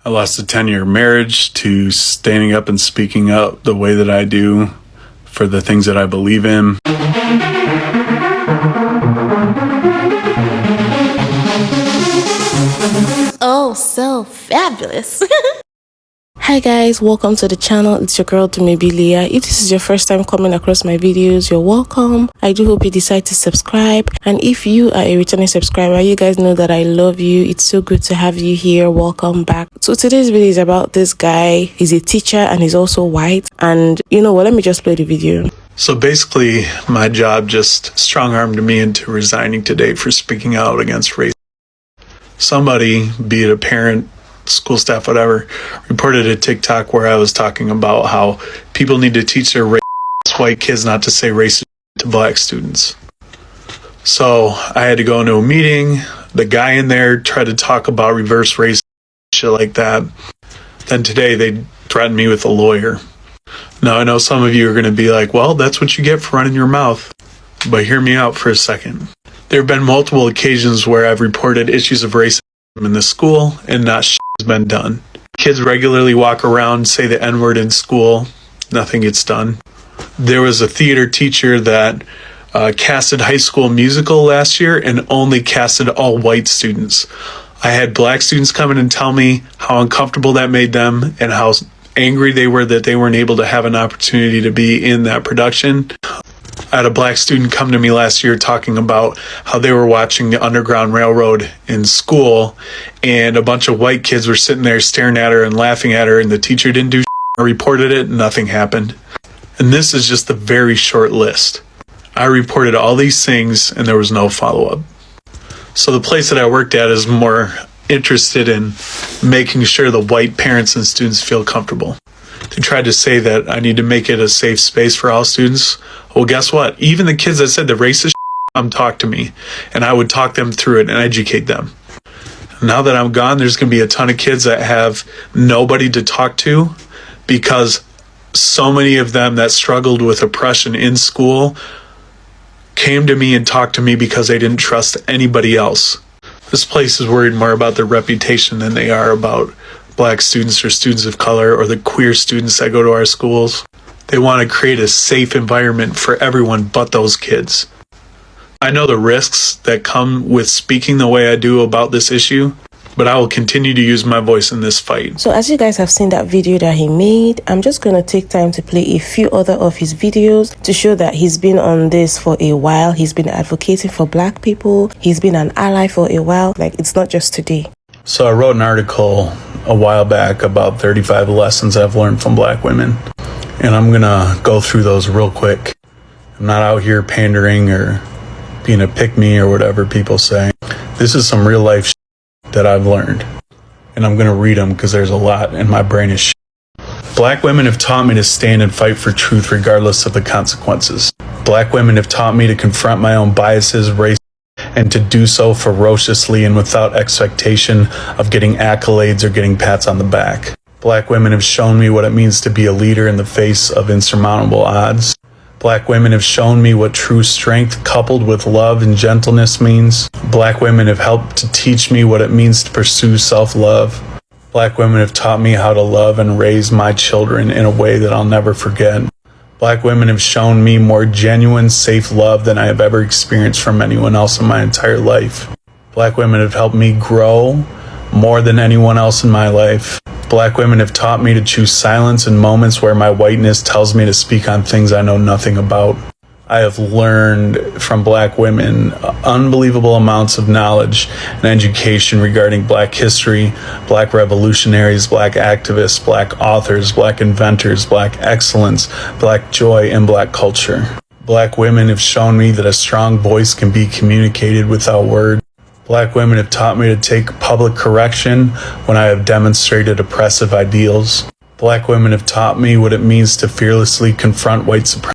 I lost a 10-year marriage to standing up and speaking up the way that I do for the things that I believe in. Oh, so fabulous. Hi guys, welcome to the channel. It's your girl BLÄCK. If this is your first time coming across my videos, you're welcome. I do hope you decide to subscribe, and if you are a returning subscriber, you guys know that I love you. It's so good to have you here. Welcome back. So today's video is about this guy. He's a teacher and he's also white, and you know what, let me just play the video. So basically, my job just strong-armed me into resigning today for speaking out against race. Somebody, be it a parent, school staff, whatever, reported a TikTok where I was talking about how people need to teach their white kids not to say racist to black students. So I had to go into a meeting. The guy in there tried to talk about reverse racism, shit like that. Then today they threatened me with a lawyer. Now I know some of you are going to be like, well, that's what you get for running your mouth. But hear me out for a second. There have been multiple occasions where I've reported issues of racism in the school and not shit has been done. Kids regularly walk around, say the N-word in school, nothing gets done. There was a theater teacher that casted High School Musical last year and only casted all white students. I had black students come in and tell me how uncomfortable that made them and how angry they were that they weren't able to have an opportunity to be in that production. I had a black student come to me last year talking about how they were watching the Underground Railroad in school and a bunch of white kids were sitting there staring at her and laughing at her, and the teacher didn't do shit. I reported it and nothing happened. And this is just a very short list. I reported all these things and there was no follow-up. So the place that I worked at is more interested in making sure the white parents and students feel comfortable. They tried to say that I need to make it a safe space for all students. Well, guess what? Even the kids that said the racist talk to me, and I would talk them through it and educate them. Now that I'm gone, there's going to be a ton of kids that have nobody to talk to because so many of them that struggled with oppression in school came to me and talked to me because they didn't trust anybody else. This place is worried more about their reputation than they are about black students or students of color or the queer students that go to our schools. They want to create a safe environment for everyone but those kids. I know the risks that come with speaking the way I do about this issue, but I will continue to use my voice in this fight. So as you guys have seen that video that he made, I'm just going to take time to play a few other of his videos to show that he's been on this for a while. He's been advocating for black people. He's been an ally for a while. Like, it's not just today. So I wrote an article a while back about 35 lessons I've learned from black women. And I'm going to go through those real quick. I'm not out here pandering or being a pick-me or whatever people say. This is some real life that I've learned. And I'm going to read them because there's a lot and my brain is Black women have taught me to stand and fight for truth regardless of the consequences. Black women have taught me to confront my own biases, race, and to do so ferociously and without expectation of getting accolades or getting pats on the back. Black women have shown me what it means to be a leader in the face of insurmountable odds. Black women have shown me what true strength coupled with love and gentleness means. Black women have helped to teach me what it means to pursue self-love. Black women have taught me how to love and raise my children in a way that I'll never forget. Black women have shown me more genuine, safe love than I have ever experienced from anyone else in my entire life. Black women have helped me grow more than anyone else in my life. Black women have taught me to choose silence in moments where my whiteness tells me to speak on things I know nothing about. I have learned from black women unbelievable amounts of knowledge and education regarding black history, black revolutionaries, black activists, black authors, black inventors, black excellence, black joy, and black culture. Black women have shown me that a strong voice can be communicated without words. Black women have taught me to take public correction when I have demonstrated oppressive ideals. Black women have taught me what it means to fearlessly confront white supremacy.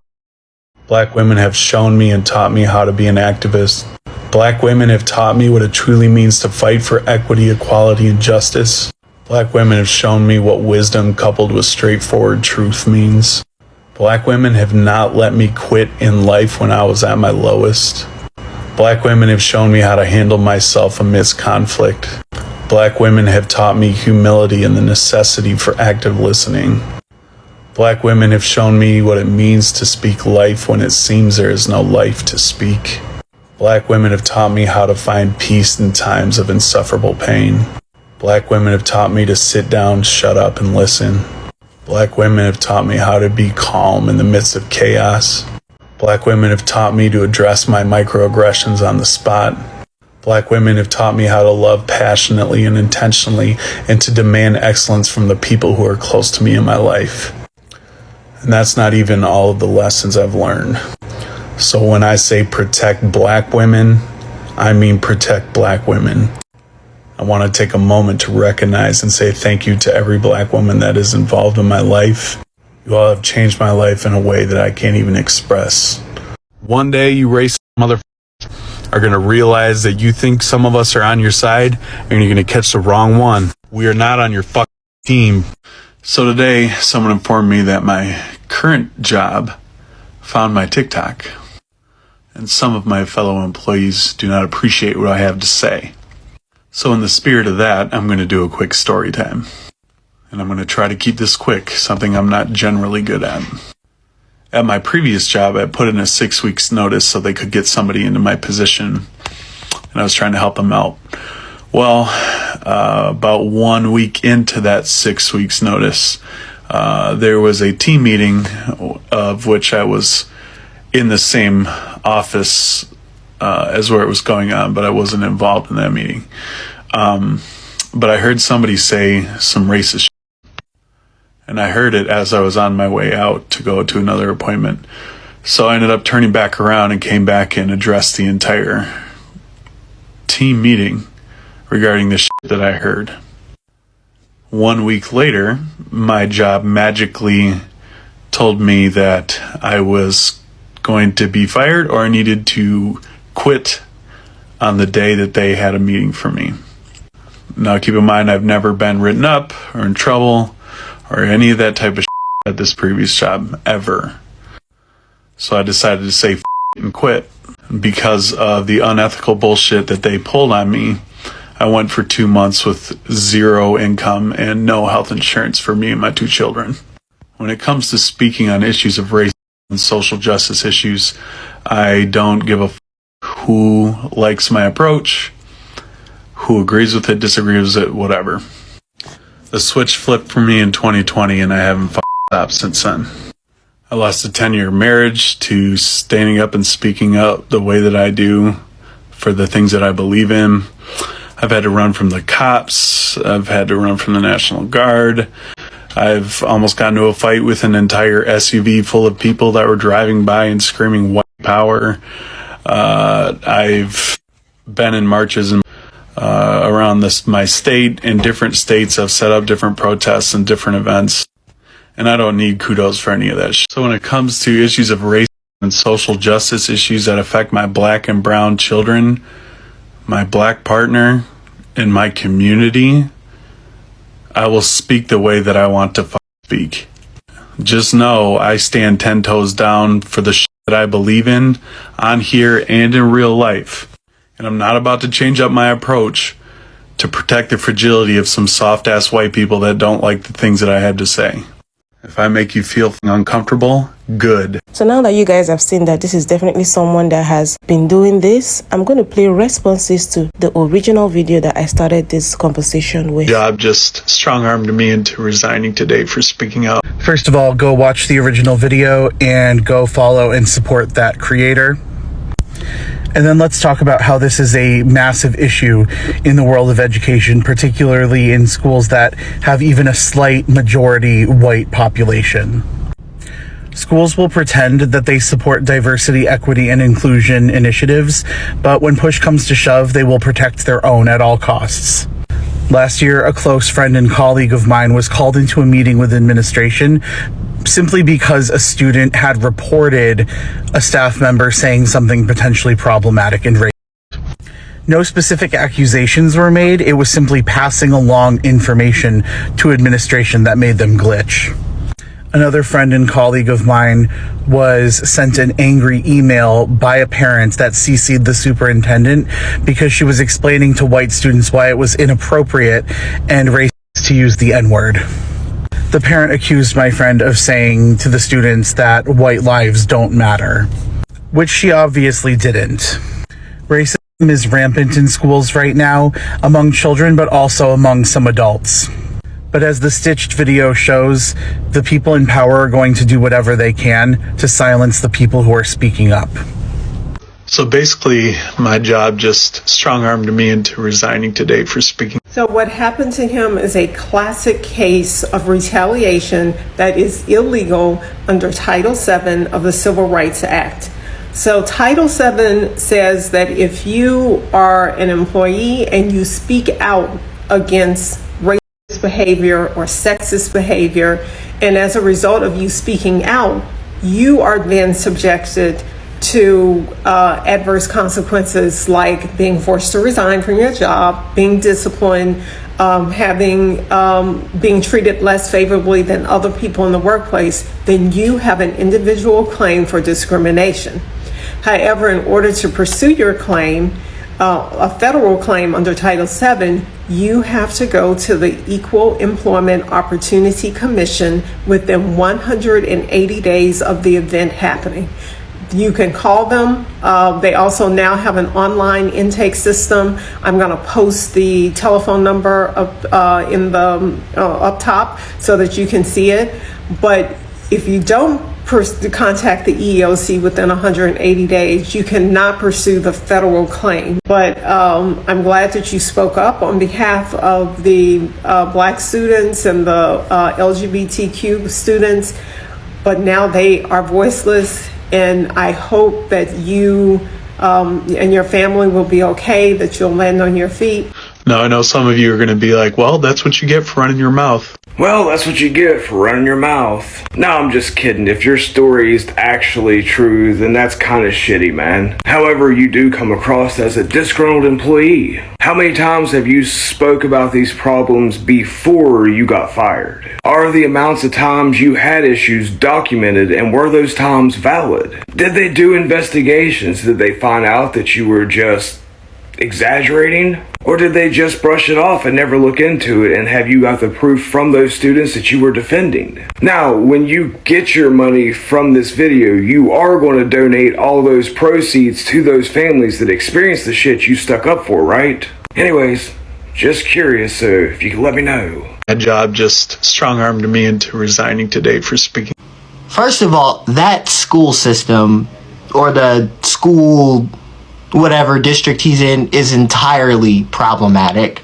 Black women have shown me and taught me how to be an activist. Black women have taught me what it truly means to fight for equity, equality, and justice. Black women have shown me what wisdom coupled with straightforward truth means. Black women have not let me quit in life when I was at my lowest. Black women have shown me how to handle myself amidst conflict. Black women have taught me humility and the necessity for active listening. Black women have shown me what it means to speak life when it seems there is no life to speak. Black women have taught me how to find peace in times of insufferable pain. Black women have taught me to sit down, shut up, and listen. Black women have taught me how to be calm in the midst of chaos. Black women have taught me to address my microaggressions on the spot. Black women have taught me how to love passionately and intentionally and to demand excellence from the people who are close to me in my life. And that's not even all of the lessons I've learned. So when I say protect Black women, I mean protect Black women. I want to take a moment to recognize and say thank you to every Black woman that is involved in my life. You all have changed my life in a way that I can't even express. One day you racist motherfuckers are going to realize that you think some of us are on your side and you're going to catch the wrong one. We are not on your fucking team. So today, someone informed me that my current job found my TikTok. And some of my fellow employees do not appreciate what I have to say. So in the spirit of that, I'm going to do a quick story time. And I'm going to try to keep this quick, something I'm not generally good at. At my previous job, I put in a 6 weeks notice so they could get somebody into my position. And I was trying to help them out. Well, about 1 week into that 6 weeks notice, there was a team meeting of which I was in the same office as where it was going on, but I wasn't involved in that meeting. But I heard somebody say some racist shit. And I heard it as I was on my way out to go to another appointment. So I ended up turning back around and came back and addressed the entire team meeting regarding the shit that I heard. 1 week later, my job magically told me that I was going to be fired or I needed to quit on the day that they had a meeting for me. Now keep in mind, I've never been written up or in trouble or any of that type of shit at this previous job ever. So I decided to say and quit. Because of the unethical bullshit that they pulled on me, I went for 2 months with zero income and no health insurance for me and my 2 children. When it comes to speaking on issues of race and social justice issues, I don't give a who likes my approach, who agrees with it, disagrees with it, whatever. The switch flipped for me in 2020 and I haven't stopped since then. I lost a 10-year marriage to standing up and speaking up the way that I do for the things that I believe in. I've had to run from the cops. I've had to run from the National Guard. I've almost gotten into a fight with an entire SUV full of people that were driving by and screaming white power. I've been in marches around my state. In different states, I've set up different protests and different events. And I don't need kudos for any of that shit. So when it comes to issues of race and social justice issues that affect my Black and brown children, my Black partner, and my community, I will speak the way that I want to speak. Just know I stand 10 toes down for the shit that I believe in on here and in real life. And I'm not about to change up my approach to protect the fragility of some soft-ass white people that don't like the things that I had to say. If I make you feel uncomfortable, good. So now that you guys have seen that this is definitely someone that has been doing this, I'm going to play responses to the original video that I started this conversation with. Job just strong-armed me into resigning today for speaking out. First of all, go watch the original video and go follow and support that creator. And then let's talk about how this is a massive issue in the world of education, particularly in schools that have even a slight majority white population. Schools will pretend that they support diversity, equity, and inclusion initiatives, but when push comes to shove, they will protect their own at all costs. Last year, a close friend and colleague of mine was called into a meeting with administration simply because a student had reported a staff member saying something potentially problematic and racist. No specific accusations were made. It was simply passing along information to administration that made them glitch. Another friend and colleague of mine was sent an angry email by a parent that CC'd the superintendent because she was explaining to white students why it was inappropriate and racist to use the N-word. The parent accused my friend of saying to the students that white lives don't matter, which she obviously didn't. Racism is rampant in schools right now, among children, but also among some adults. But as the stitched video shows, the people in power are going to do whatever they can to silence the people who are speaking up. So basically, my job just strong-armed me into resigning today for speaking. So what happened to him is a classic case of retaliation that is illegal under Title VII of the Civil Rights Act. So Title VII says that if you are an employee and you speak out against racist behavior or sexist behavior, and as a result of you speaking out, you are then subjected to adverse consequences like being forced to resign from your job, being disciplined, being treated less favorably than other people in the workplace, then you have an individual claim for discrimination. However, in order to pursue your claim, a federal claim under Title VII, you have to go to the Equal Employment Opportunity Commission within 180 days of the event happening. You can call them. They also now have an online intake system. I'm going to post the telephone number in the up top so that you can see it. But if you don't contact the EEOC within 180 days, you cannot pursue the federal claim. But I'm glad that you spoke up on behalf of the Black students and the LGBTQ students, but now they are voiceless. And I hope that you and your family will be okay, that you'll land on your feet. Now, I know some of you are going to be like, well, that's what you get for running your mouth. Well, that's what you get for running your mouth. No, I'm just kidding. If your story is actually true, then that's kind of shitty, man. However, you do come across as a disgruntled employee. How many times have you spoke about these problems before you got fired? Are the amounts of times you had issues documented, and were those times valid? Did they do investigations? Did they find out that you were just exaggerating? Or did they just brush it off and never look into it, and have you got the proof from those students that you were defending? Now, when you get your money from this video, you are going to donate all those proceeds to those families that experienced the shit you stuck up for, right? Anyways, just curious, so if you could let me know. My job just strong-armed me into resigning today for speaking. First of all, that school system, or the school whatever district he's in, is entirely problematic.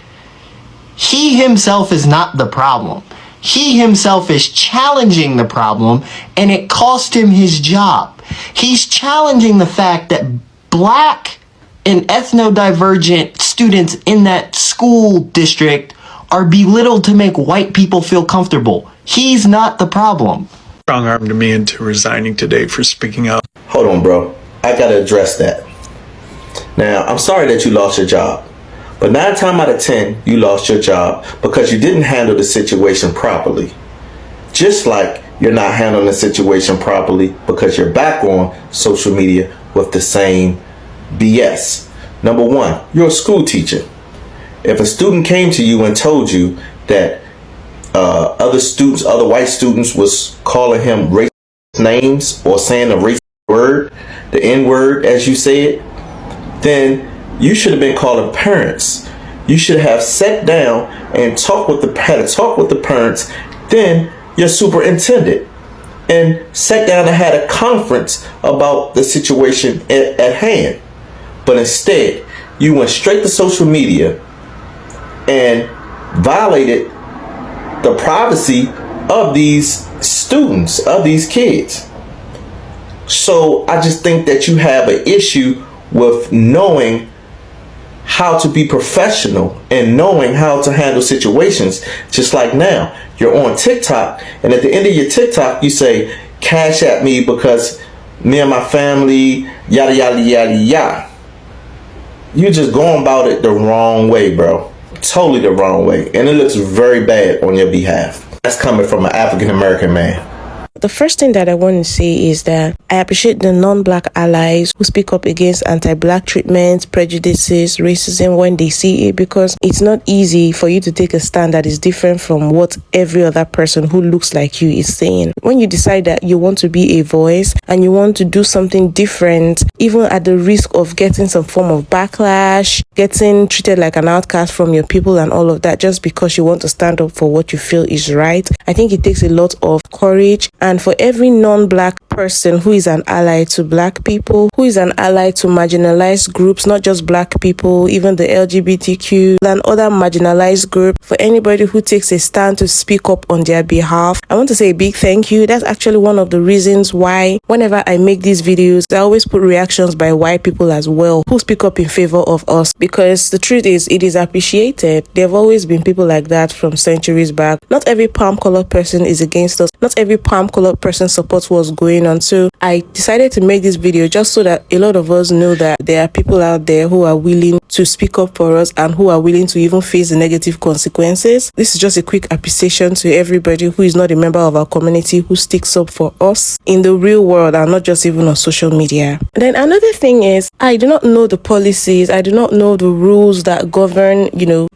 He himself is not the problem. He himself is challenging the problem, and it cost him his job. He's challenging the fact that black and ethno-divergent students in that school district are belittled to make white people feel comfortable. He's not the problem. Strong-armed me into resigning today for speaking out. Hold on, bro. I gotta address that. Now, I'm sorry that you lost your job, but 9 times out of 10, you lost your job because you didn't handle the situation properly. Just like you're not handling the situation properly because you're back on social media with the same BS. Number one, you're a school teacher. If a student came to you and told you that other white students was calling him racist names or saying the racist word, the N-word as you say it, then you should have been calling parents. You should have sat down and had a talk with the parents, then your superintendent, and sat down and had a conference about the situation at hand. But instead, you went straight to social media and violated the privacy of these students, of these kids. So I just think that you have an issue with knowing how to be professional and knowing how to handle situations. Just like now, you're on TikTok, and at the end of your TikTok, you say, cash at me because me and my family, yada, yada, yada, yada. You're just going about it the wrong way, bro. Totally the wrong way. And it looks very bad on your behalf. That's coming from an African American man. The first thing that I want to say is that I appreciate the non-black allies who speak up against anti-black treatment, prejudices, racism when they see it, because it's not easy for you to take a stand that is different from what every other person who looks like you is saying. When you decide that you want to be a voice and you want to do something different, even at the risk of getting some form of backlash, getting treated like an outcast from your people and all of that, just because you want to stand up for what you feel is right, I think it takes a lot of courage. And for every non-black person who is an ally to black people, who is an ally to marginalized groups, not just black people, even the LGBTQ and other marginalized group, for anybody who takes a stand to speak up on their behalf, I want to say a big thank you. That's actually one of the reasons why whenever I make these videos, I always put reactions by white people as well who speak up in favor of us, because the truth is, it is appreciated. There have always been people like that from centuries back. Not every palm colored person is against us. Not every palm colored person supports what's going on. So I decided to make this video just so that a lot of us know that there are people out there who are willing to speak up for us and who are willing to even face the negative consequences. This is just a quick appreciation to everybody who is not a member of our community, who sticks up for us in the real world and not just even on social media. Then another thing is, I do not know the policies, I do not know the rules that govern,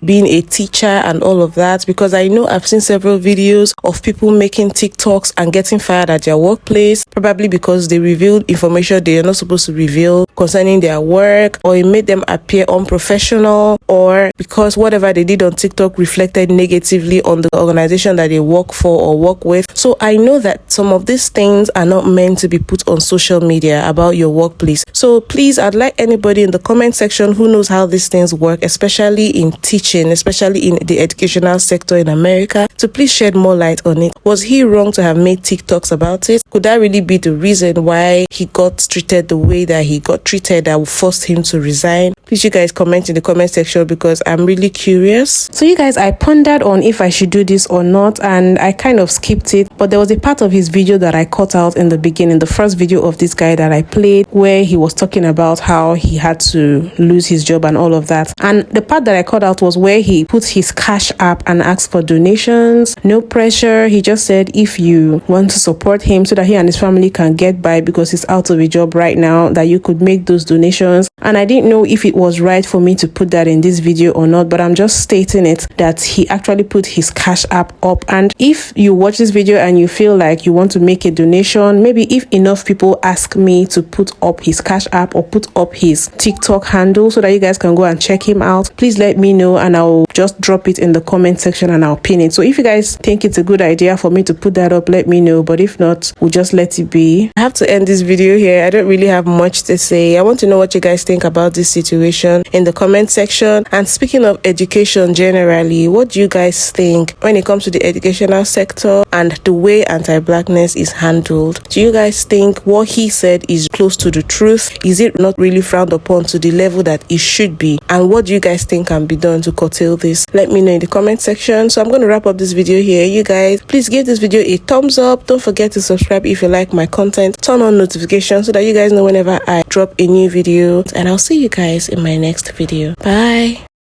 being a teacher and all of that, because I know I've seen several videos of people making TikToks and getting fired at their workplace, probably because they revealed information they are not supposed to reveal concerning their work, or it made them appear unprofessional, or because whatever they did on TikTok reflected negatively on the organization that they work for or work with. So I know that some of these things are not meant to be put on social media about your workplace. So please, I'd like anybody in the comment section who knows how these things work, especially in teaching, especially in the educational sector in America, to please shed more light on it. Was he wrong to have made TikToks about it? Could that really be the reason why he got treated the way that he got treated that forced him to resign? Please, you guys comment in the comment section, because I'm really curious. So you guys, I pondered on if I should do this or not, and I kind of skipped it, but there was a part of his video that I cut out in the beginning, the first video of this guy that I played, where he was talking about how he had to lose his job and all of that. And the part that I cut out was where he put his Cash App and asked for donations. No pressure. He just said if you want to support him so that he and his family can get by because he's out of a job right now, that you could make those donations. And I didn't know if it was right for me to put that in this video or not, but I'm just stating it that he actually put his Cash App up. And if you watch this video and you feel like you want to make a donation, maybe if enough people ask me to put up his Cash App or put up his TikTok handle so that you guys can go and check him out, please let me know and I'll just drop it in the comment section and I'll pin it. So if you guys think it's a good idea for me to put that up, let me know, but if not, we'll just let it be. I have to end this video here. I don't really have much to say. I want to know what you guys think about this situation in the comment section. And speaking of education generally, what do you guys think when it comes to the educational sector and the way anti-blackness is handled? Do you guys think what he said is close to the truth? Is it not really frowned upon to the level that it should be? And what do you guys think can be done to curtail this? Let me know in the comment section. So I'm going to wrap up this video here. You guys, please give this video a thumbs up. Don't forget to subscribe if you like my content. Turn on notifications so that you guys know whenever I drop a new video. And I'll see you guys in my next video. Bye.